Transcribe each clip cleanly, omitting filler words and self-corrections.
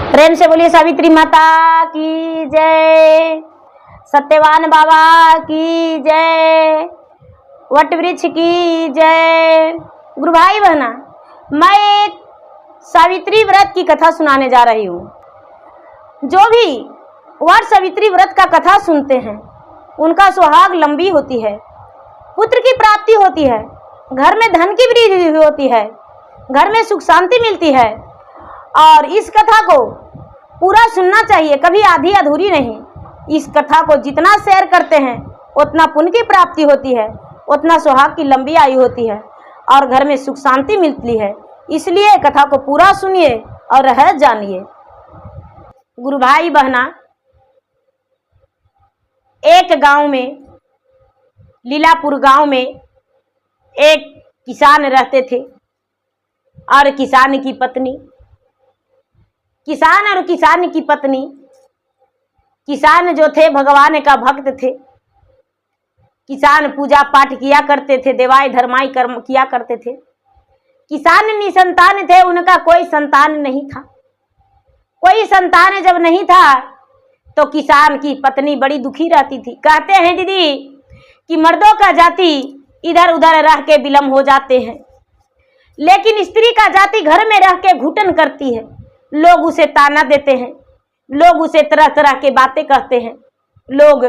प्रेम से बोलिए सावित्री माता की जय, सत्यवान बाबा की जय, वट वृक्ष की जय। गुरु भाई बहना, मैं एक सावित्री व्रत की कथा सुनाने जा रही हूँ। जो भी वट सावित्री व्रत का कथा सुनते हैं उनका सुहाग लंबी होती है, पुत्र की प्राप्ति होती है, घर में धन की वृद्धि होती है, घर में सुख शांति मिलती है। और इस कथा को पूरा सुनना चाहिए, कभी आधी अधूरी नहीं। इस कथा को जितना शेयर करते हैं उतना पुण्य की प्राप्ति होती है, उतना सुहाग की लंबी आयु होती है और घर में सुख शांति मिलती है। इसलिए कथा को पूरा सुनिए और रहस्य जानिए। गुरु भाई बहना, एक गांव में, लीलापुर गांव में एक किसान रहते थे और किसान की पत्नी, किसान और किसान की पत्नी। किसान जो थे भगवान का भक्त थे। किसान पूजा पाठ किया करते थे, देवाई धर्माई कर्म किया करते थे। किसान निसंतान थे, उनका कोई संतान नहीं था। कोई संतान जब नहीं था तो किसान की पत्नी बड़ी दुखी रहती थी। कहते हैं दीदी कि मर्दों का जाति इधर उधर रह के विलम्ब हो जाते हैं, लेकिन स्त्री का जाति घर में रह के घुटन करती है। लोग उसे ताना देते हैं, लोग उसे तरह तरह के बातें कहते हैं, लोग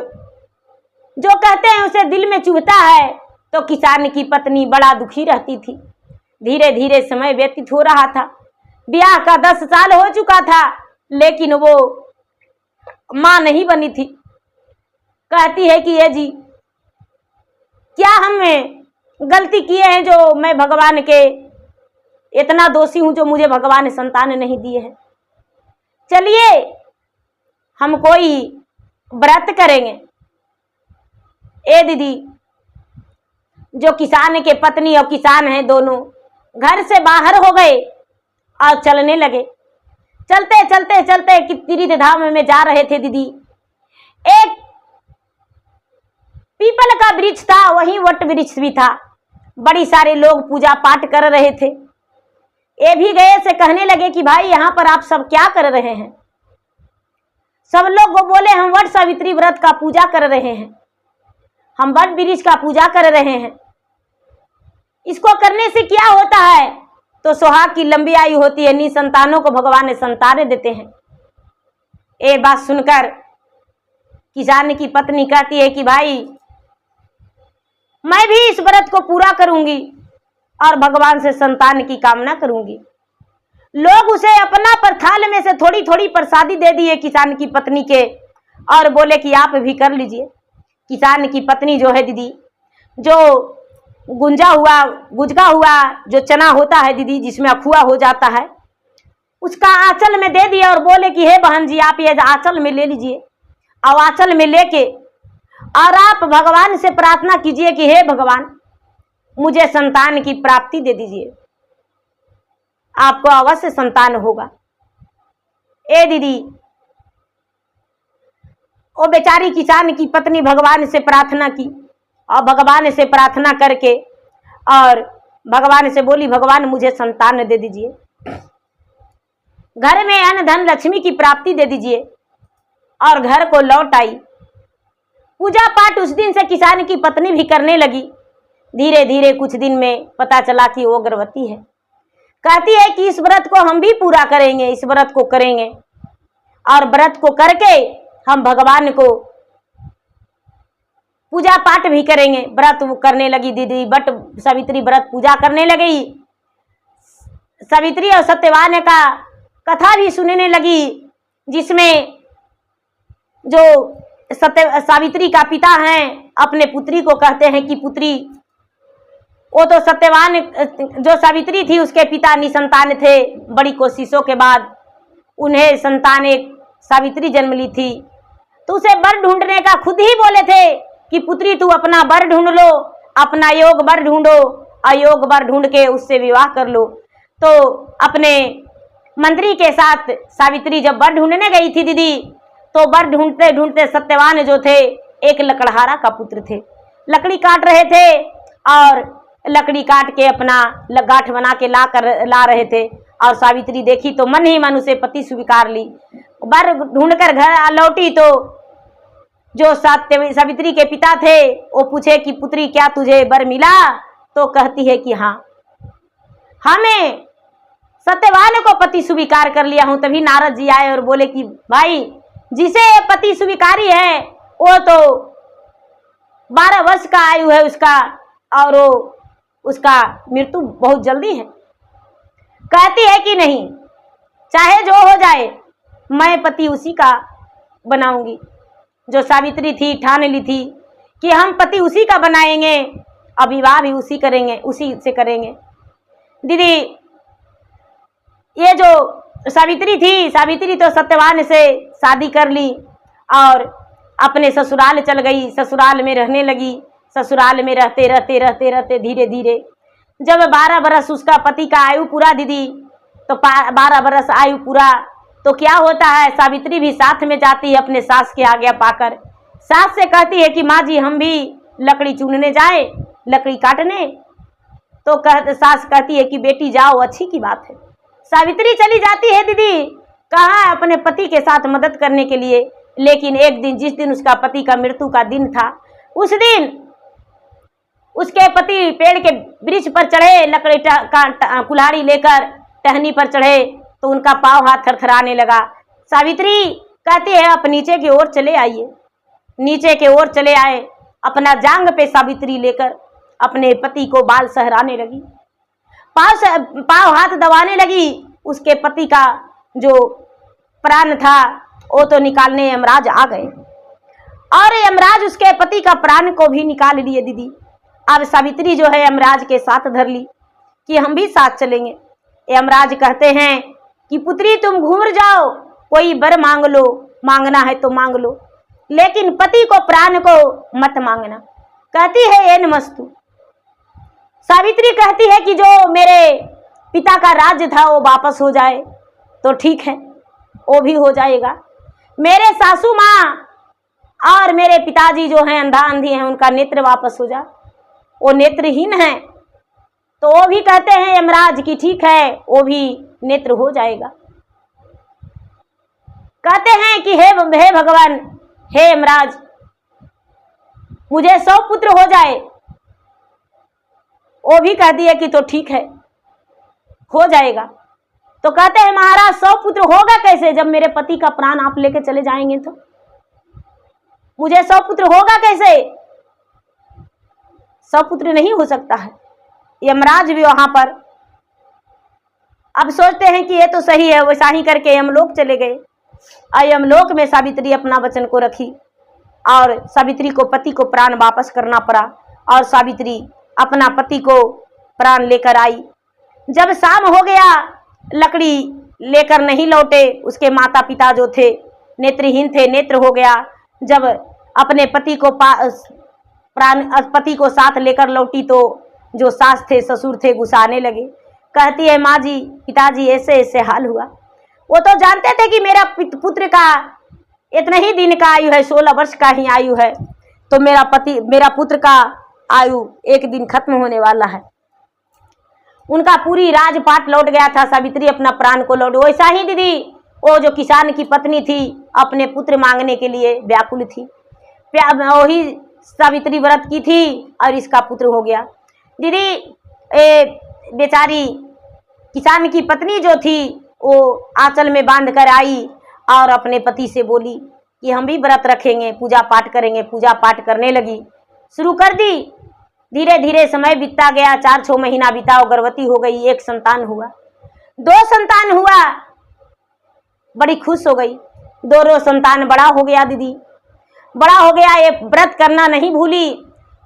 जो कहते हैं उसे दिल में चुभता है। तो किसान की पत्नी बड़ा दुखी रहती थी। धीरे धीरे समय व्यतीत हो रहा था, ब्याह का 10 साल हो चुका था, लेकिन वो मां नहीं बनी थी। कहती है कि ये जी, क्या हम गलती किए हैं जो मैं भगवान के इतना दोषी हूं जो मुझे भगवान ने संतान नहीं दिए हैं। चलिए हम कोई व्रत करेंगे। ए दीदी, जो किसान के पत्नी और किसान हैं दोनों घर से बाहर हो गए और चलने लगे। चलते चलते चलते कि तीर्थ धाम में जा रहे थे दीदी। एक पीपल का वृक्ष था, वहीं वट वृक्ष भी था। बड़ी सारे लोग पूजा पाठ कर रहे थे। ये भी गए से कहने लगे कि भाई यहाँ पर आप सब क्या कर रहे हैं। सब लोग वो बोले हम वट सावित्री व्रत का पूजा कर रहे हैं, हम वट वृक्ष का पूजा कर रहे हैं। इसको करने से क्या होता है? तो सुहाग की लंबी आयु होती है, निसंतानों को भगवान ने संतान देते हैं। ये बात सुनकर किसान की पत्नी कहती है कि भाई मैं भी इस व्रत को पूरा करूंगी और भगवान से संतान की कामना करूंगी। लोग उसे अपना पर थाल में से थोड़ी थोड़ी प्रसादी दे दिए किसान की पत्नी के और बोले कि आप भी कर लीजिए। किसान की पत्नी जो है दीदी, जो गुजगा हुआ जो चना होता है दीदी, जिसमें अखुआ हो जाता है, उसका आंचल में दे दिया और बोले कि हे बहन जी, आप ये आंचल में ले लीजिए। और आंचल में लेके और आप भगवान से प्रार्थना कीजिए कि हे भगवान, मुझे संतान की प्राप्ति दे दीजिए, आपको अवश्य संतान होगा। ए दीदी, वो बेचारी किसान की पत्नी भगवान से प्रार्थना की और भगवान से प्रार्थना करके और भगवान से बोली, भगवान मुझे संतान दे दीजिए, घर में अन्न धन लक्ष्मी की प्राप्ति दे दीजिए। और घर को लौट आई। पूजा पाठ उस दिन से किसान की पत्नी भी करने लगी। धीरे धीरे कुछ दिन में पता चला कि वो गर्भवती है। कहती है कि इस व्रत को हम भी पूरा करेंगे, इस व्रत को करेंगे और व्रत को करके हम भगवान को पूजा पाठ भी करेंगे। व्रत करने लगी दीदी, बट सावित्री व्रत पूजा करने लगी। सावित्री और सत्यवान का कथा भी सुनने लगी, जिसमें जो सावित्री का पिता हैं अपने पुत्री को कहते हैं कि पुत्री, वो तो सत्यवान जो सावित्री थी उसके पिता निसंतान थे। बड़ी कोशिशों के बाद उन्हें संतान एक सावित्री जन्म ली थी। तो उसे वर ढूंढने का खुद ही बोले थे कि पुत्री तू अपना वर ढूंढ लो, अपना योग वर ढूंढो, अयोग वर ढूंढ के उससे विवाह कर लो। तो अपने मंत्री के साथ सावित्री जब वर ढूंढने गई थी दीदी, तो वर ढूंढते ढूंढते सत्यवान जो थे एक लकड़हारा का पुत्र थे। लकड़ी काट रहे थे और लकड़ी काट के अपना गांठ बना के ला रहे थे और सावित्री देखी तो मन ही मन उसे पति स्वीकार ली। वर ढूंढकर घर लौटी तो जो सावित्री के पिता थे वो पूछे कि पुत्री क्या तुझे वर मिला? तो कहती है कि हाँ, हमें सत्यवान को पति स्वीकार कर लिया हूं। तभी नारद जी आए और बोले कि भाई, जिसे पति स्वीकारी है वो तो 12 वर्ष का आयु है उसका, और वो उसका मृत्यु बहुत जल्दी है। कहती है कि नहीं, चाहे जो हो जाए मैं पति उसी का बनाऊंगी। जो सावित्री थी ठान ली थी कि हम पति उसी का बनाएंगे, और विवाह भी उसी करेंगे, उसी से करेंगे। दीदी, ये जो सावित्री थी, सावित्री तो सत्यवान से शादी कर ली और अपने ससुराल चल गई, ससुराल में रहने लगी। ससुराल में रहते रहते रहते रहते धीरे धीरे जब 12 बरस उसका पति का आयु पूरा दीदी, तो 12 बरस आयु पूरा तो क्या होता है, सावित्री भी साथ में जाती है अपने सास की आज्ञा पाकर। सास से कहती है कि माँ जी हम भी लकड़ी चुनने जाए, लकड़ी काटने। तो सास कहती है कि बेटी जाओ, अच्छी की बात है। सावित्री चली जाती है दीदी, कहाँ, अपने पति के साथ मदद करने के लिए। लेकिन एक दिन, जिस दिन उसका पति का मृत्यु का दिन था, उस दिन उसके पति पेड़ के वृक्ष पर चढ़े, लकड़ी का कुल्हाड़ी लेकर टहनी पर चढ़े, तो उनका पांव हाथ थरथराने लगा। सावित्री कहती है आप नीचे की ओर चले आइए। नीचे के ओर चले आए, अपना जांग पे सावित्री लेकर अपने पति को बाल सहराने लगी, पांव हाथ दबाने लगी। उसके पति का जो प्राण था वो तो निकालने यमराज आ गए, और यमराज उसके पति का प्राण को भी निकाल लिए दीदी। अब सावित्री जो है यमराज के साथ धर ली कि हम भी साथ चलेंगे। यमराज कहते हैं कि पुत्री तुम घूम जाओ, कोई वर मांग लो, मांगना है तो मांग लो, लेकिन पति को प्राण को मत मांगना। कहती है ये नमस्तु। सावित्री कहती है कि जो मेरे पिता का राज्य था वो वापस हो जाए तो ठीक है, वो भी हो जाएगा। मेरे सासू माँ और मेरे पिताजी जो हैं अंधा अंधी हैं, उनका नेत्र वापस हो जाए, वो नेत्रहीन है। तो वो भी कहते हैं यमराज की ठीक है, वो भी नेत्र हो जाएगा। कहते हैं कि हे भगवान, हे यमराज, मुझे 100 पुत्र हो जाए। वो भी कह दिए कि तो ठीक है, हो जाएगा। तो कहते हैं महाराज 100 पुत्र होगा कैसे, जब मेरे पति का प्राण आप लेके चले जाएंगे तो मुझे 100 पुत्र होगा कैसे? 100 पुत्र नहीं हो सकता है। यमराज भी वहां पर अब सोचते हैं कि ये तो सही है, वैसा ही करके यमलोक चले गए। और यमलोक में सावित्री अपना वचन को रखी, और सावित्री को पति को प्राण वापस करना पड़ा, और सावित्री अपना पति को प्राण लेकर आई। जब शाम हो गया, लकड़ी लेकर नहीं लौटे, उसके माता पिता जो थे नेत्रहीन थे, नेत्र हो गया। जब अपने पति को पति को साथ लेकर लौटी तो जो सास थे ससुर थे गुस्साने लगे। कहती है माँ जी, पिताजी ऐसे ऐसे हाल हुआ। वो तो जानते थे कि मेरा पुत्र का इतना ही दिन का आयु है, 16 वर्ष का ही आयु है, तो मेरा पुत्र का आयु एक दिन खत्म होने वाला है। उनका पूरी राजपाट लौट गया था, सावित्री अपना प्राण को लौट। वैसा ही दीदी वो जो किसान की पत्नी थी अपने पुत्र मांगने के लिए व्याकुल थी, वही सावित्री व्रत की थी और इसका पुत्र हो गया। दीदी बेचारी किसान की पत्नी जो थी वो आंचल में बांध कर आई और अपने पति से बोली कि हम भी व्रत रखेंगे, पूजा पाठ करेंगे। पूजा पाठ करने लगी, शुरू कर दी। धीरे धीरे समय बीतता गया, 4-6 महीना बीता, गर्भवती हो गई। 1 संतान हुआ, 2 संतान हुआ, बड़ी खुश हो गई। 2 संतान बड़ा हो गया दीदी, बड़ा हो गया। ये व्रत करना नहीं भूली,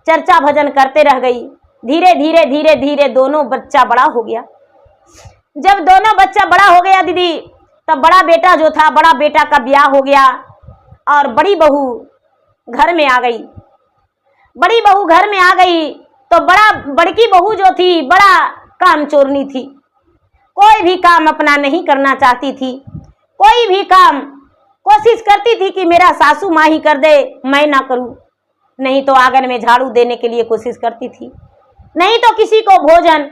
चर्चा भजन करते रह गई। धीरे धीरे धीरे धीरे दोनों बच्चा बड़ा हो गया। जब दोनों बच्चा बड़ा हो गया दीदी, तब बड़ा बेटा जो था, बड़ा बेटा का ब्याह हो गया और बड़ी बहू घर में आ गई। बड़ी बहू घर में आ गई तो बड़की बहू जो थी बड़ा काम चोरनी थी, कोई भी काम अपना नहीं करना चाहती थी। कोई भी काम कोशिश करती थी कि मेरा सासू माँ ही कर दे, मैं ना करूं। नहीं तो आंगन में झाड़ू देने के लिए कोशिश करती थी, नहीं तो किसी को भोजन,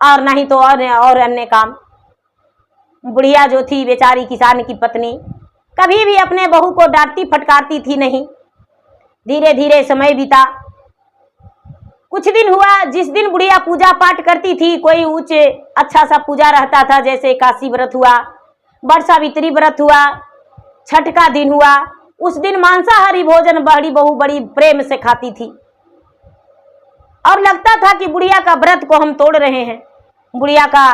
और नहीं तो और अन्य काम। बुढ़िया जो थी बेचारी किसान की पत्नी कभी भी अपने बहू को डांटती फटकारती थी नहीं। धीरे धीरे समय बीता। कुछ दिन हुआ, जिस दिन बुढ़िया पूजा पाठ करती थी, कोई उच्च अच्छा सा पूजा रहता था, जैसे काशी व्रत हुआ, बड़ सावित्री व्रत हुआ, छठ का दिन हुआ, उस दिन मांसाहारी भोजन बड़ी बहू बड़ी प्रेम से खाती थी और लगता था कि बुढ़िया का व्रत को हम तोड़ रहे हैं, बुढ़िया का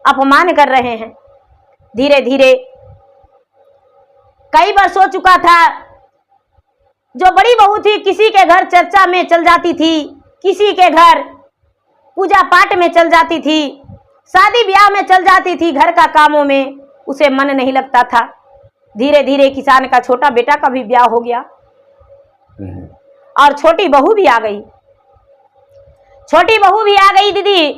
अपमान कर रहे हैं। धीरे धीरे कई बार सो चुका था, जो बड़ी बहू थी किसी के घर चर्चा में चल जाती थी, किसी के घर पूजा पाठ में चल जाती थी, शादी ब्याह में चल जाती थी, घर का कामों में उसे मन नहीं लगता था। धीरे धीरे किसान का छोटा बेटा का भी ब्याह हो गया और छोटी बहू भी आ गई। छोटी बहू भी आ गई दीदी।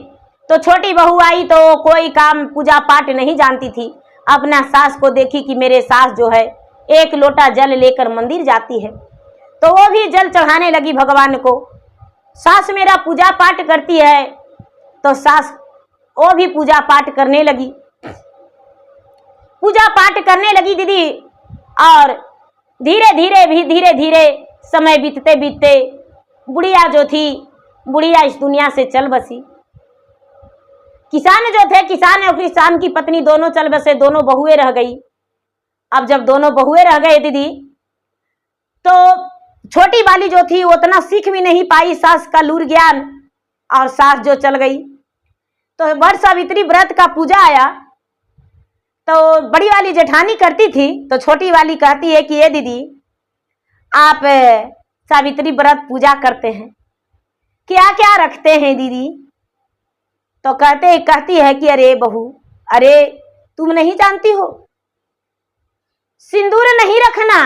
तो छोटी बहू आई तो कोई काम पूजा पाठ नहीं जानती थी। अपना सास को देखी कि मेरे सास जो है एक लोटा जल लेकर मंदिर जाती है, तो वो भी जल चढ़ाने लगी भगवान को। सास मेरा पूजा पाठ करती है, तो सास वो भी पूजा पाठ करने लगी, पूजा पाठ करने लगी दीदी। और धीरे धीरे समय बीतते बीतते बुढ़िया जो थी, बुढ़िया इस दुनिया से चल बसी। किसान जो थे, किसान और किसान की पत्नी दोनों चल बसे, दोनों बहुएं रह गई। अब जब दोनों बहुएं रह गए दीदी, तो छोटी वाली जो थी उतना सीख भी नहीं पाई सास का लूर ज्ञान, और सास जो चल गई। तो वट सावित्री व्रत का पूजा आया, तो बड़ी वाली जेठानी करती थी, तो छोटी वाली कहती है कि ये दीदी आप सावित्री व्रत पूजा करते हैं, क्या क्या रखते हैं दीदी? तो कहती है कि अरे बहू, अरे तुम नहीं जानती हो, सिंदूर नहीं रखना,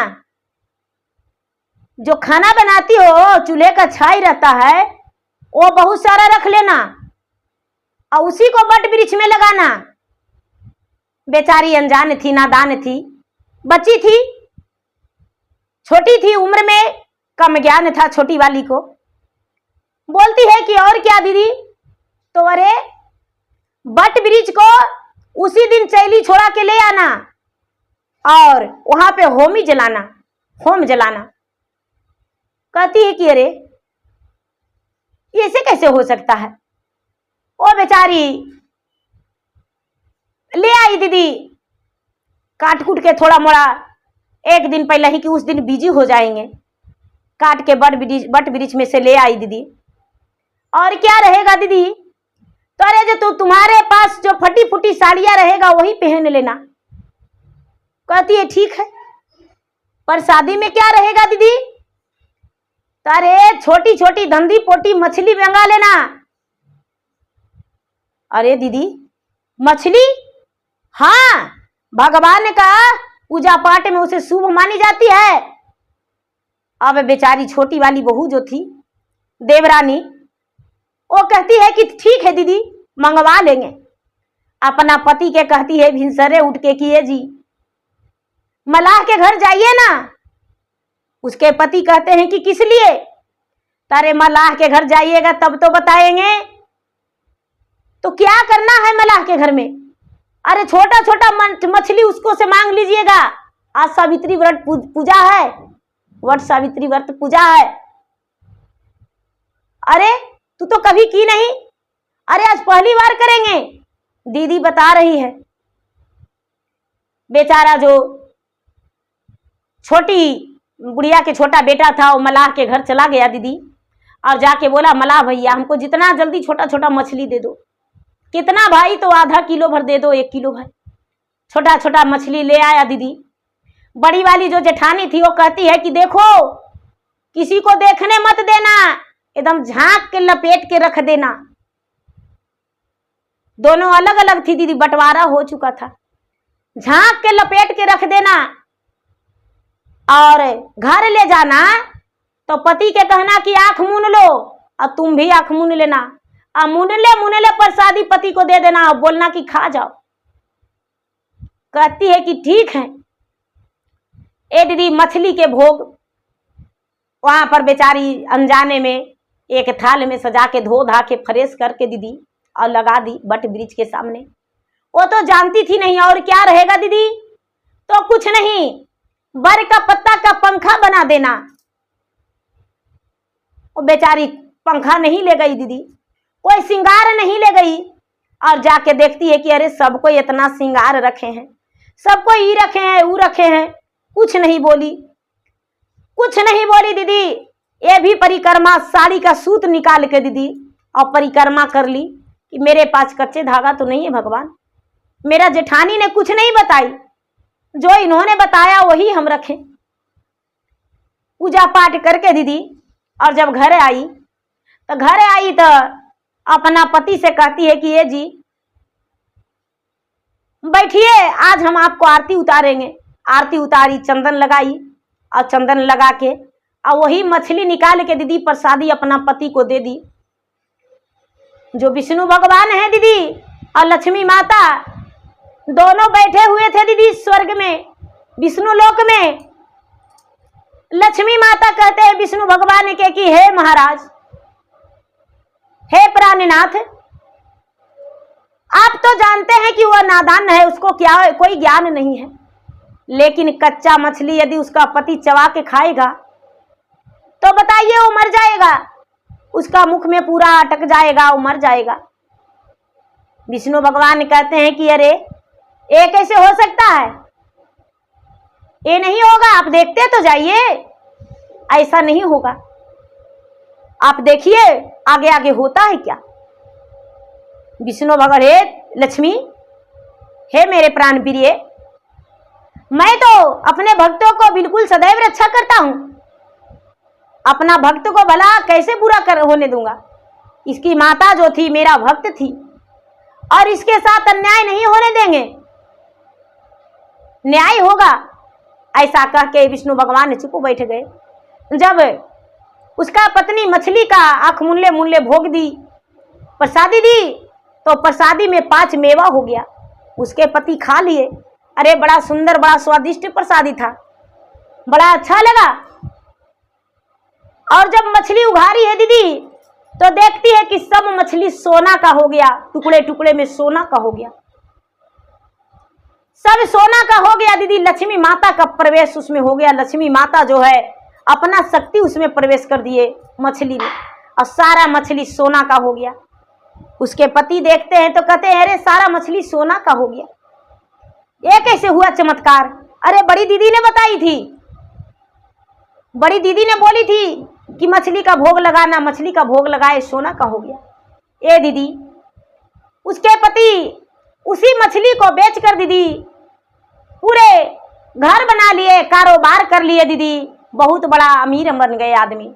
जो खाना बनाती हो चूल्हे का छाई रहता है वो बहुत सारा रख लेना और उसी को बट वृक्ष में लगाना। बेचारी अनजान थी, नादान थी, बच्ची थी, छोटी थी उम्र में, कम ज्ञान था छोटी वाली को। बोलती है कि और क्या दीदी? तो अरे बट वृक्ष को उसी दिन चैली छोड़ा के ले आना और वहां पे होम जलाना। कहती है कि अरे ऐसे कैसे हो सकता है? वो बेचारी ले आई दीदी, काट कूट के थोड़ा मोड़ा, एक दिन पहले ही कि उस दिन बिजी हो जाएंगे, काट के बट वृक्ष में से ले आई दीदी। और क्या रहेगा दीदी? तो अरे जो तुम्हारे पास जो फटी फुटी साड़ियां रहेगा वही पहन लेना। कहती है ठीक है, पर शादी में क्या रहेगा दीदी? तो अरे छोटी छोटी धंधी पोटी मछली मंगा लेना। अरे दीदी मछली? हाँ, भगवान का पूजा पाठ में उसे शुभ मानी जाती है। अब बेचारी छोटी वाली बहू जो थी देवरानी, वो कहती है कि ठीक है दीदी मंगवा लेंगे। अपना पति के कहती है भिनसरे उठ के कि जी मलाह के घर जाइए ना। उसके पति कहते हैं कि किस लिए? तारे मलाह के घर जाइएगा तब तो बताएंगे। तो क्या करना है मलाह के घर में? अरे छोटा छोटा मछली उसको से मांग लीजिएगा, आज सावित्री व्रत पूजा है, वट सावित्री व्रत पूजा है। अरे तू तो कभी की नहीं। अरे आज पहली बार करेंगे, दीदी बता रही है। बेचारा जो छोटी बुढ़िया के छोटा बेटा था वो मलाह के घर चला गया दीदी, और जाके बोला मलाह भैया हमको जितना जल्दी छोटा छोटा मछली दे दो। कितना भाई? तो आधा किलो भर दे दो, 1 किलो भर। छोटा छोटा मछली ले आया दीदी। बड़ी वाली जो जेठानी थी वो कहती है कि देखो किसी को देखने मत देना, एकदम झांक के लपेट के रख देना। दोनों अलग अलग थी दीदी, बंटवारा हो चुका था। झांक के लपेट के रख देना और घर ले जाना तो पति के कहना कि आंख मून लो और तुम भी आंख मून लेना, और मुनले प्रसादी पति को दे देना और बोलना कि खा जाओ। कहती है कि ठीक है। ए दीदी मछली के भोग वहां पर बेचारी अनजाने में एक थाल में सजा के धो धा के फ्रेश करके दीदी और लगा दी बट वृक्ष के सामने। वो तो जानती थी नहीं, और क्या रहेगा दीदी, तो कुछ नहीं, बर का पत्ता का पंखा बना देना। वो बेचारी पंखा नहीं ले गई दीदी, कोई श्रृंगार नहीं ले गई, और जाके देखती है कि अरे सबको इतना श्रृंगार रखे हैं, सबको ई रखे हैं, ऊ रखे हैं, कुछ नहीं बोली, कुछ नहीं बोली दीदी। ये भी परिक्रमा साड़ी का सूत निकाल के दीदी और परिक्रमा कर ली कि मेरे पास कच्चे धागा तो नहीं है भगवान, मेरा जेठानी ने कुछ नहीं बताई, जो इन्होंने बताया वही हम रखें। पूजा पाठ करके दीदी, और जब घर आई तो अपना पति से कहती है कि ये जी बैठिए, आज हम आपको आरती उतारेंगे। आरती उतारी, चंदन लगाई, और चंदन लगा के और वही मछली निकाल के दीदी प्रसादी अपना पति को दे दी। जो विष्णु भगवान है दीदी और लक्ष्मी माता दोनों बैठे हुए थे दीदी स्वर्ग में, विष्णु लोक में। लक्ष्मी माता कहते हैं विष्णु भगवान के कि हे महाराज, हे प्राणनाथ, आप तो जानते हैं कि वह नादान है, उसको क्या कोई ज्ञान नहीं है, लेकिन कच्चा मछली यदि उसका पति चबा के खाएगा तो बताइए वो मर जाएगा, उसका मुख में पूरा अटक जाएगा, वो मर जाएगा। विष्णु भगवान कहते हैं कि अरे ये कैसे हो सकता है, ये नहीं होगा, आप देखते तो जाइए, ऐसा नहीं होगा, आप देखिए आगे आगे होता है क्या। विष्णु भगवान, हे लक्ष्मी, हे मेरे प्राण प्रिय, मैं तो अपने भक्तों को बिल्कुल सदैव रक्षा करता हूं, अपना भक्त को भला कैसे बुरा कर होने दूंगा। इसकी माता जो थी मेरा भक्त थी, और इसके साथ अन्याय नहीं होने देंगे, न्याय होगा। ऐसा कह के विष्णु भगवान चुप बैठ गए। जब उसका पत्नी मछली का आंख मुल्ले मुल्ले भोग दी, प्रसादी दी, तो प्रसादी में 5 मेवा हो गया। उसके पति खा लिए, अरे बड़ा सुंदर बड़ा स्वादिष्ट प्रसादी था, बड़ा अच्छा लगा। और जब मछली उघारी है दीदी तो देखती है कि सब मछली सोना का हो गया, टुकड़े टुकड़े में सोना का हो गया, सब सोना का हो गया दीदी। लक्ष्मी माता का प्रवेश उसमें हो गया, लक्ष्मी माता जो है अपना शक्ति उसमें प्रवेश कर दिए मछली में, और सारा मछली सोना का हो गया। उसके पति देखते हैं तो कहते हैं अरे सारा मछली सोना का हो गया, ये कैसे हुआ चमत्कार। अरे बड़ी दीदी ने बताई थी, बड़ी दीदी ने बोली थी कि मछली का भोग लगाना, मछली का भोग लगाए सोना का हो गया। ए दीदी, उसके पति उसी मछली को बेचकर दीदी पूरे घर बना लिए, कारोबार कर लिए दीदी, बहुत बड़ा अमीर बन गए आदमी।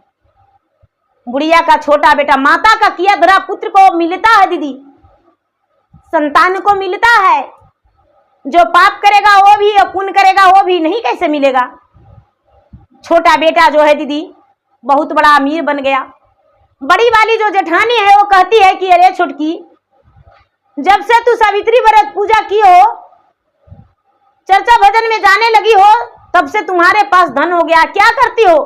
बुढ़िया का छोटा बेटा, माता का किया धरा पुत्र को मिलता है दीदी, संतान को मिलता है। जो पाप करेगा वो भी, पुण्य करेगा वो भी, नहीं कैसे मिलेगा। छोटा बेटा जो है दीदी बहुत बड़ा अमीर बन गया। बड़ी वाली जो जेठानी है वो कहती है कि अरे छुटकी, जब से तू सावित्री व्रत पूजा की हो, चर्चा भजन में जाने लगी हो, तब से तुम्हारे पास धन हो गया। क्या करती हो,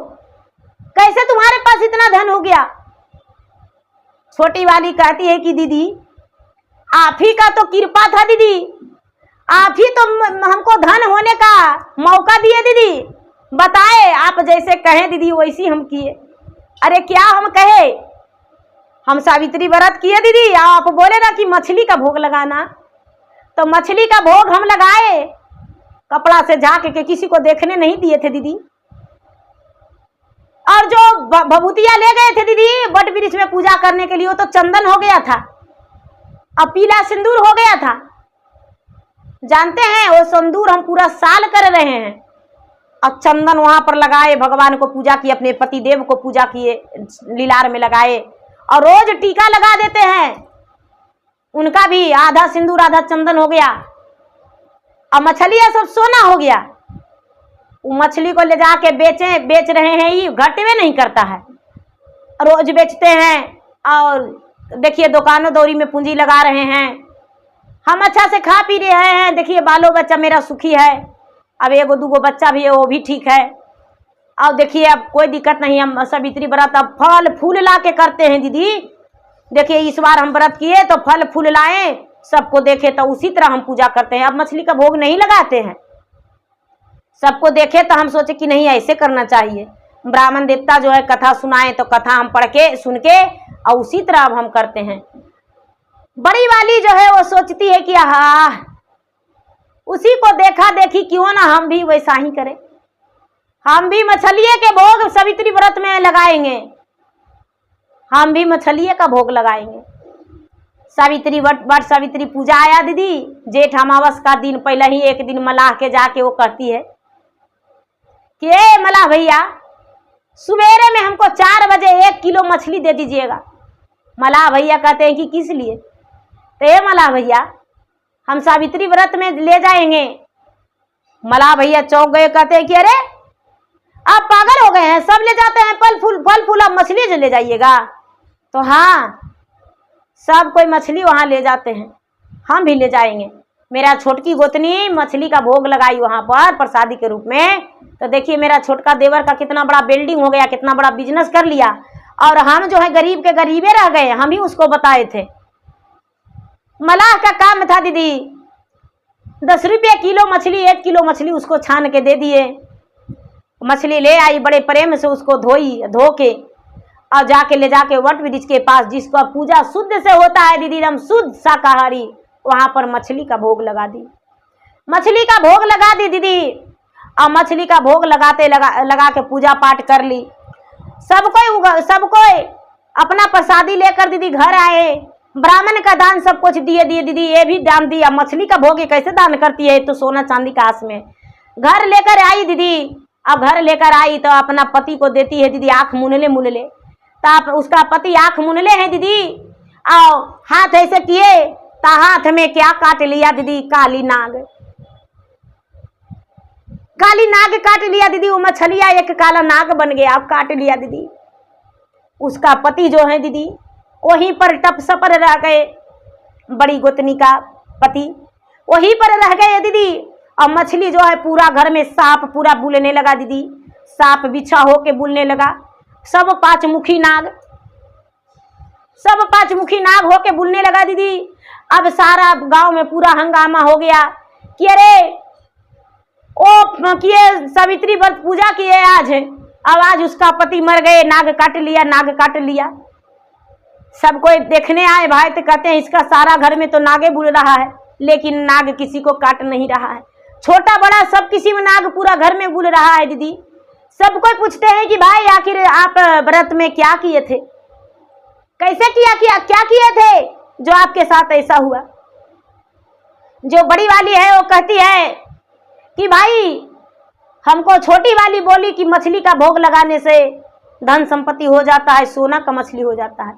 कैसे तुम्हारे पास इतना धन हो गया। छोटी वाली कहती है कि दीदी आप ही का तो कृपा था दीदी, आप ही तो हमको धन होने का मौका दिए दीदी, बताए आप जैसे कहें दीदी वैसी हम किए। अरे क्या हम कहे, हम सावित्री व्रत किए दीदी, आप बोले ना कि मछली का भोग लगाना, तो मछली का भोग हम लगाए, कपड़ा से झाँक के किसी को देखने नहीं दिए थे दीदी। और जो भभूतिया ले गए थे दीदी बट वृक्ष में पूजा करने के लिए, वो तो चंदन हो गया था और पीला सिंदूर हो गया था। जानते हैं वो सिंदूर हम पूरा साल कर रहे हैं, और चंदन वहां पर लगाए, भगवान को पूजा किए, अपने पति देव को पूजा किए, लीलार में लगाए, और रोज टीका लगा देते हैं। उनका भी आधा सिंदूर आधा चंदन हो गया, और मछलियां सब सोना हो गया। वो मछली को ले जाके बेच रहे हैं, ये घाटे में नहीं करता है, रोज बेचते हैं। और देखिए दुकानों दौरी में पूंजी लगा रहे हैं। हम अच्छा से खा पी रहे हैं, देखिए बालो बच्चा मेरा सुखी है, अब एगो दूगो बच्चा भी है वो भी ठीक है। अब देखिए अब कोई दिक्कत नहीं, हम सावित्री व्रत अब फल फूल ला के करते हैं दीदी। देखिए इस बार हम व्रत किए तो फल फूल लाए, सबको देखे तो उसी तरह हम पूजा करते हैं। अब मछली का भोग नहीं लगाते हैं। सबको देखे तो हम सोचे कि नहीं ऐसे करना चाहिए। ब्राह्मण देवता जो है कथा सुनाए तो कथा हम पढ़ के सुन के और उसी तरह अब हम करते हैं। बड़ी वाली जो है वो सोचती है कि आहा, उसी को देखा देखी क्यों ना हम भी वैसा ही करें। हम भी मछलिए के भोग सावित्री व्रत में लगाएंगे, हम भी मछलिए का भोग लगाएंगे। सावित्री वट सावित्री पूजा आया दीदी, जेठ अमावस का दिन पहले ही एक दिन मलाह के जाके वो कहती है कि ए मलाह भैया, सवेरे में हमको 4 बजे 1 किलो मछली दे दीजिएगा। मलाह भैया कहते हैं कि किस लिए? तो ए मलाह भैया, हम सावित्री व्रत में ले जाएंगे। मलाह भैया चौंक गए, कहते हैं कि अरे आप पागल हो गए हैं, सब ले जाते हैं फल फूल, अब मछली जो ले जाइएगा? तो हाँ, सब कोई मछली वहां ले जाते हैं, हम भी ले जाएंगे। मेरा छोटकी गोतनी मछली का भोग लगाई वहां पर प्रसादी के रूप में। तो देखिए मेरा छोटका देवर का कितना बड़ा बिल्डिंग हो गया, कितना बड़ा बिजनेस कर लिया, और हम जो है गरीब के गरीबे रह गए। हम ही उसको बताए थे। मलाह का काम था दीदी, 10 रुपये किलो मछली, 1 किलो मछली उसको छान के दे दिए। मछली ले आई, बड़े प्रेम से उसको धो के और जाके ले जाके वट वृक्ष के पास, जिसको पूजा शुद्ध से होता है दीदी, हम शुद्ध शाकाहारी, वहां पर मछली का भोग लगा दी। मछली का भोग लगा दी दीदी, और मछली का भोग लगा के पूजा पाठ कर ली। सब कोई अपना प्रसादी लेकर दीदी घर आए। ब्राह्मण का दान सब कुछ दिए दीदी, ये भी दान दिया। मछली का भोग कैसे दान करती है? तो सोना चांदी का आस में घर लेकर आई दीदी। अब घर लेकर आई तो अपना पति को देती है दीदी, आंख मुनले। तो उसका पति आंख मुनले है दीदी, और हाथ ऐसे किए तो हाथ में क्या काट लिया दीदी? काली नाग काट लिया दीदी। वो मछलिया एक काला नाग बन गया, अब काट लिया दीदी। उसका पति जो है दीदी वहीं पर टप सपर रह गए। बड़ी गोतनी का पति वहीं पर रह गए दीदी। और मछली जो है पूरा घर में सांप पूरा बुलने लगा दीदी, सांप बिछा होके बुलने लगा। सब पांचमुखी नाग होके बुलने लगा दीदी। अब सारा गांव में पूरा हंगामा हो गया कि अरे ओ किए सावित्री व्रत पूजा किए आज उसका पति मर गए, नाग काट लिया। सब कोई देखने आए भाई, तो कहते हैं इसका सारा घर में तो नागे बुल रहा है, लेकिन नाग किसी को काट नहीं रहा है। छोटा बड़ा सब किसी में नाग पूरा घर में बुल रहा है दीदी। सब कोई पूछते हैं कि भाई आखिर आप व्रत में क्या किए थे, कैसे क्या किए थे जो आपके साथ ऐसा हुआ? जो बड़ी वाली है वो कहती है कि भाई हमको छोटी वाली बोली कि मछली का भोग लगाने से धन संपत्ति हो जाता है, सोना का मछली हो जाता है।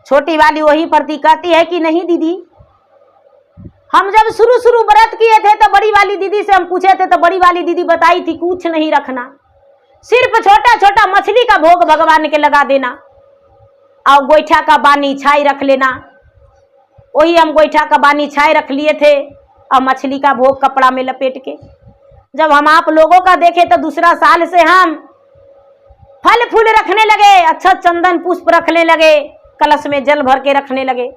छोटी वाली वही प्रति कहती है कि नहीं दीदी, हम जब शुरू व्रत किए थे तो बड़ी वाली दीदी से हम पूछे थे तो बड़ी वाली दीदी बताई थी कुछ नहीं रखना, सिर्फ छोटा मछली का भोग भगवान के लगा देना और गोईठा का बानी छाई रख लेना। वही हम गोईठा का बानी छाई रख लिए थे और मछली का भोग कपड़ा में लपेट के। जब हम आप लोगों का देखे तो दूसरा साल से हम फल फूल रखने लगे, अच्छा चंदन पुष्प रखने लगे, कलश में जल भर के रखने लगे।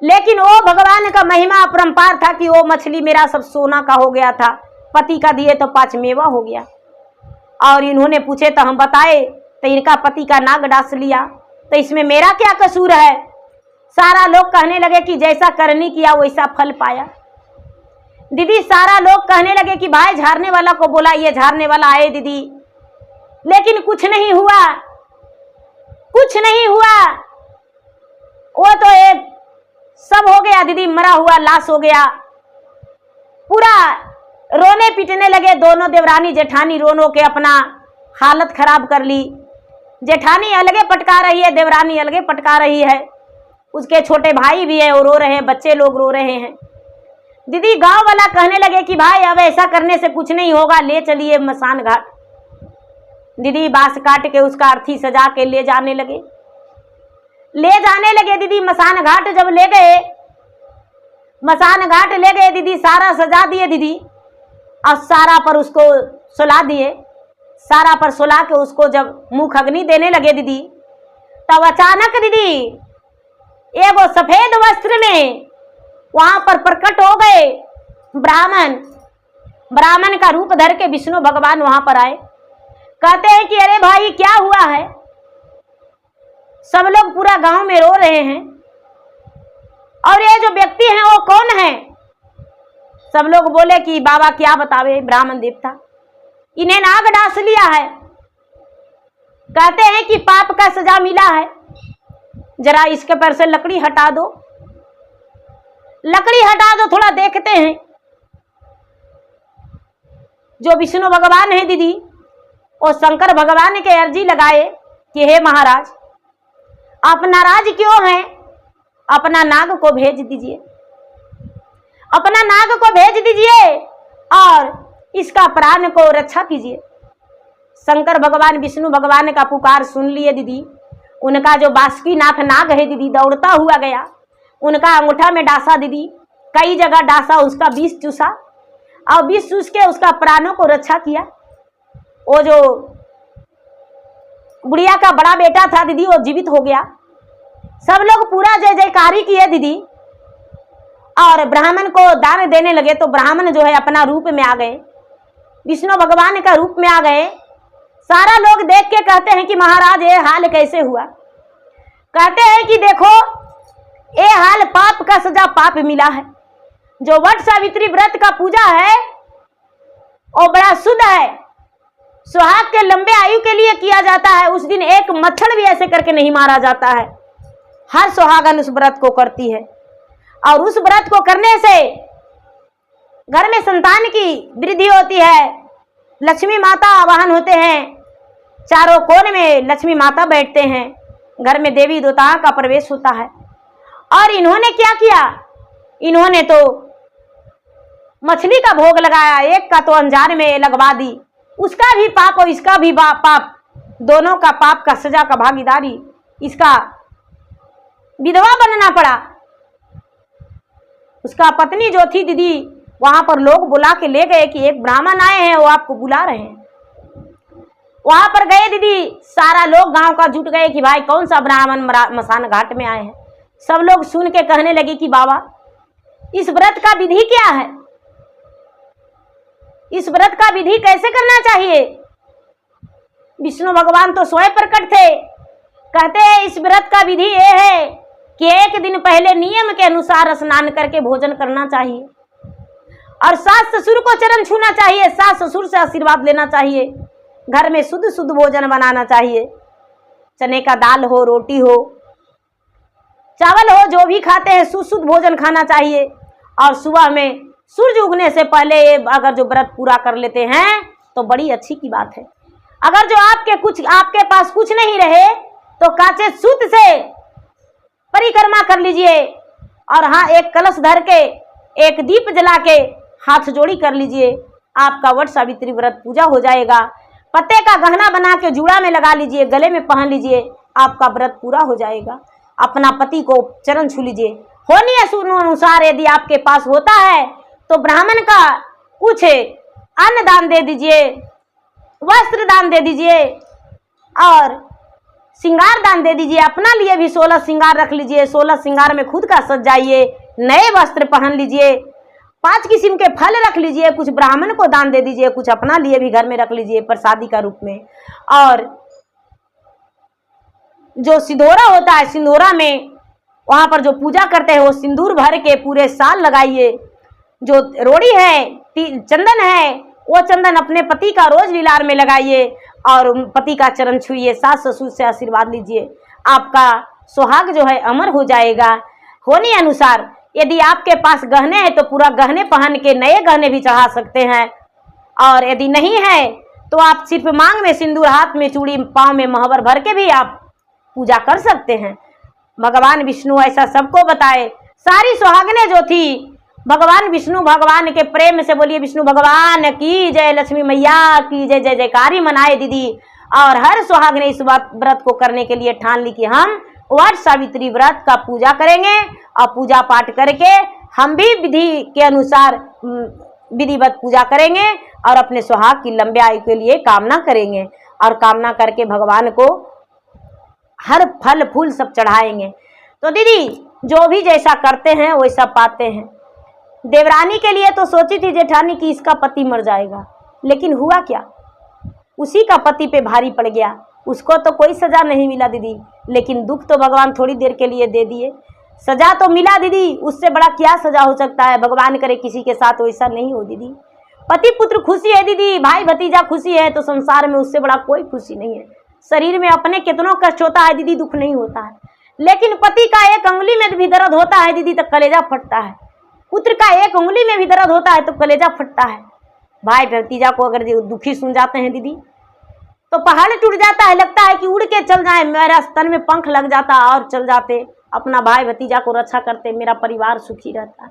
लेकिन वो भगवान का महिमा अपरंपार था कि वो मछली मेरा सब सोना का हो गया था, पति का दिए तो 5 मेवा हो गया। और इन्होंने पूछे तो हम बताए तो इनका पति का नाग डास लिया, तो इसमें मेरा क्या कसूर है? सारा लोग कहने लगे कि जैसा करनी किया वैसा फल पाया। दीदी सारा लोग कहने लगे कि भाई झाड़ने वाला को बोला, ये झाड़ने वाला आए दीदी, लेकिन कुछ नहीं हुआ। वो तो एक सब हो गया दीदी, मरा हुआ लाश हो गया। पूरा रोने पीटने लगे दोनों देवरानी जेठानी, रोनो के अपना हालत खराब कर ली। जेठानी अलगे पटका रही है, देवरानी अलगे पटका रही है। उसके छोटे भाई भी है, वो रो रहे हैं, बच्चे लोग रो रहे हैं। दीदी गांव वाला कहने लगे कि भाई अब ऐसा करने से कुछ नहीं होगा, ले चलिए मसान घाट। दीदी बांस काट के उसका अर्थी सजा के ले जाने लगे दीदी। मसान घाट जब ले गए दीदी, सारा सजा दिए दीदी और सारा पर उसको सुला दिए। सारा पर सुला के उसको जब मुख अग्नि देने लगे दीदी, तब अचानक दीदी एगो सफेद वस्त्र में वहां पर प्रकट हो गए ब्राह्मण का रूप धर के विष्णु भगवान वहां पर आए। कहते हैं कि अरे भाई क्या हुआ है, सब लोग पूरा गांव में रो रहे हैं और ये जो व्यक्ति हैं वो कौन है। सब लोग बोले कि बाबा क्या बतावे ब्राह्मण देवता, इन्हें नाग डांस लिया है। कहते हैं कि पाप का सजा मिला है, जरा इसके पर से लकड़ी हटा दो, लकड़ी हटा दो, थोड़ा देखते हैं। जो विष्णु भगवान है दीदी, वो शंकर भगवान के अर्जी लगाए कि हे महाराज, आप नाराज क्यों हैं, अपना नाग को भेज दीजिए, अपना नाग को भेज दीजिए और इसका प्राण को रक्षा कीजिए। शंकर भगवान विष्णु भगवान का पुकार सुन लिए दीदी। उनका जो बासुकीनाथ नाग है दीदी, दौड़ता हुआ गया, उनका अंगूठा में डासा दीदी, कई जगह डासा, उसका विष चूसा और विष चूस के उसका प्राणों को रक्षा किया। वो जो बुढ़िया का बड़ा बेटा था दीदी, वो जीवित हो गया। सब लोग पूरा जय जयकारी किए दीदी और ब्राह्मण को दान देने लगे। तो ब्राह्मण जो है अपना रूप में आ गए, विष्णु भगवान का रूप में आ गए। सारा लोग देख के कहते हैं कि महाराज ये हाल कैसे हुआ। कहते हैं कि देखो ये हाल पाप का सजा पाप मिला है। जो वट सावित्री व्रत का पूजा है वो बड़ा शुद्ध है, सुहाग के लंबे आयु के लिए किया जाता है। उस दिन एक मच्छर भी ऐसे करके नहीं मारा जाता है। हर सुहागन उस व्रत को करती है और उस व्रत को करने से घर में संतान की वृद्धि होती है, लक्ष्मी माता आवाहन होते हैं, चारों कोने में लक्ष्मी माता बैठते हैं, घर में देवी देवताओं का प्रवेश होता है। और इन्होंने क्या किया, इन्होंने तो मछली का भोग लगाया, एक का तो अनजान में लगवा दी, उसका भी पाप और इसका भी पाप, दोनों का पाप का सजा का भागीदारी, इसका विधवा बनना पड़ा। उसका पत्नी जो थी दीदी, वहां पर लोग बुला के ले गए कि एक ब्राह्मण आए हैं, वो आपको बुला रहे हैं। वहां पर गए दीदी, सारा लोग गांव का जुट गए कि भाई कौन सा ब्राह्मण मसान घाट में आए हैं। सब लोग सुन के कहने लगे कि बाबा इस व्रत का विधि क्या है, इस व्रत का विधि कैसे करना चाहिए। विष्णु भगवान तो स्वयं प्रकट थे। कहते हैं इस व्रत का विधि ये है कि एक दिन पहले नियम के अनुसार स्नान करके भोजन करना चाहिए और सास ससुर को चरण छूना चाहिए, सास ससुर से आशीर्वाद लेना चाहिए, घर में शुद्ध शुद्ध भोजन बनाना चाहिए, चने का दाल हो, रोटी हो, चावल हो, जो भी खाते हैं शुद्ध शुद्ध भोजन खाना चाहिए। और सुबह में सूर्य उगने से पहले अगर जो व्रत पूरा कर लेते हैं तो बड़ी अच्छी की बात है। अगर जो आपके पास कुछ नहीं रहे तो काचे सूत से परिक्रमा कर लीजिए और हाँ एक कलश धर के एक दीप जला के हाथ जोड़ी कर लीजिए, आपका वट सावित्री व्रत पूजा हो जाएगा। पत्ते का गहना बना के जूड़ा में लगा लीजिए, गले में पहन लीजिए, आपका व्रत पूरा हो जाएगा। अपना पति को चरण छू लीजिए। होनी अनुसार यदि आपके पास होता है तो ब्राह्मण का कुछ अन्न दान दे दीजिए, वस्त्र दान दे दीजिए और श्रृंगार दान दे दीजिए। अपना लिए भी 16 श्रृंगार रख लीजिए, 16 श्रृंगार में खुद का सज जाइए, नए वस्त्र पहन लीजिए, 5 किस्म के फल रख लीजिए, कुछ ब्राह्मण को दान दे दीजिए, कुछ अपना लिए भी घर में रख लीजिए प्रसादी का रूप में। और जो सिंदूरा होता है, सिंदूरा में वहां पर जो पूजा करते हैं वो सिंदूर भर के पूरे साल लगाइए। जो रोड़ी है, चंदन है, वो चंदन अपने पति का रोज लीलार में लगाइए और पति का चरण छुइए, सास ससुर से आशीर्वाद लीजिए। आपका सुहाग जो है अमर हो जाएगा। होने अनुसार यदि आपके पास गहने हैं तो पूरा गहने पहन के नए गहने भी चढ़ा सकते हैं और यदि नहीं है तो आप सिर्फ मांग में सिंदूर, हाथ में चूड़ी, पाँव में महवर भर के भी आप पूजा कर सकते हैं। भगवान विष्णु ऐसा सबको बताए। सारी सुहागने जो थी भगवान विष्णु भगवान के प्रेम से बोलिए विष्णु भगवान की जय, लक्ष्मी मैया की जय, जय जयकारी मनाए दीदी। और हर सुहागने इस व्रत को करने के लिए ठान ली कि हम वट सावित्री व्रत का पूजा करेंगे और पूजा पाठ करके हम भी विधि के अनुसार विधिवत पूजा करेंगे और अपने सुहाग की लंबे आयु के लिए कामना करेंगे और कामना करके भगवान को हर फल फूल सब चढ़ाएंगे। तो दीदी जो भी जैसा करते हैं वैसा पाते हैं। देवरानी के लिए तो सोची थी जेठानी कि इसका पति मर जाएगा, लेकिन हुआ क्या, उसी का पति पे भारी पड़ गया। उसको तो कोई सजा नहीं मिला दीदी, लेकिन दुख तो भगवान थोड़ी देर के लिए दे दिए। सजा तो मिला दीदी, उससे बड़ा क्या सजा हो सकता है। भगवान करे किसी के साथ वैसा नहीं हो दीदी। पति पुत्र खुशी है दीदी, भाई भतीजा खुशी है, तो संसार में उससे बड़ा कोई खुशी नहीं है। शरीर में अपने कितनों कष्ट होता है दीदी, दुख नहीं होता है, लेकिन पति का एक अंगुली में भी दर्द होता है दीदी तो कलेजा फटता है। पुत्र का एक उंगली में भी दर्द होता है तो कलेजा फटता है। भाई भतीजा को अगर दुखी सुन जाते हैं दीदी तो पहाड़ टूट जाता है, लगता है कि उड़ के चल जाए, मेरा स्तन में पंख लग जाता और चल जाते, अपना भाई भतीजा को रक्षा करते, मेरा परिवार सुखी रहता।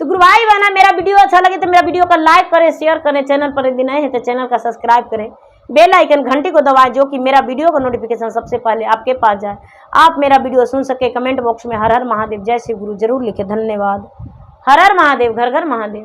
तो गुरु भाई बहना, मेरा वीडियो अच्छा लगे तो मेरा वीडियो को लाइक करें, शेयर करें, चैनल पर यदि नए हैं तो चैनल का सब्सक्राइब करें, बेल आइकन घंटी को दबाएं, जो कि मेरा वीडियो का नोटिफिकेशन सबसे पहले आपके पास जाए, आप मेरा वीडियो सुन सके। कमेंट बॉक्स में हर हर महादेव, जय श्री गुरु जरूर लिखे। धन्यवाद। हर हर महादेव, घर घर महादेव।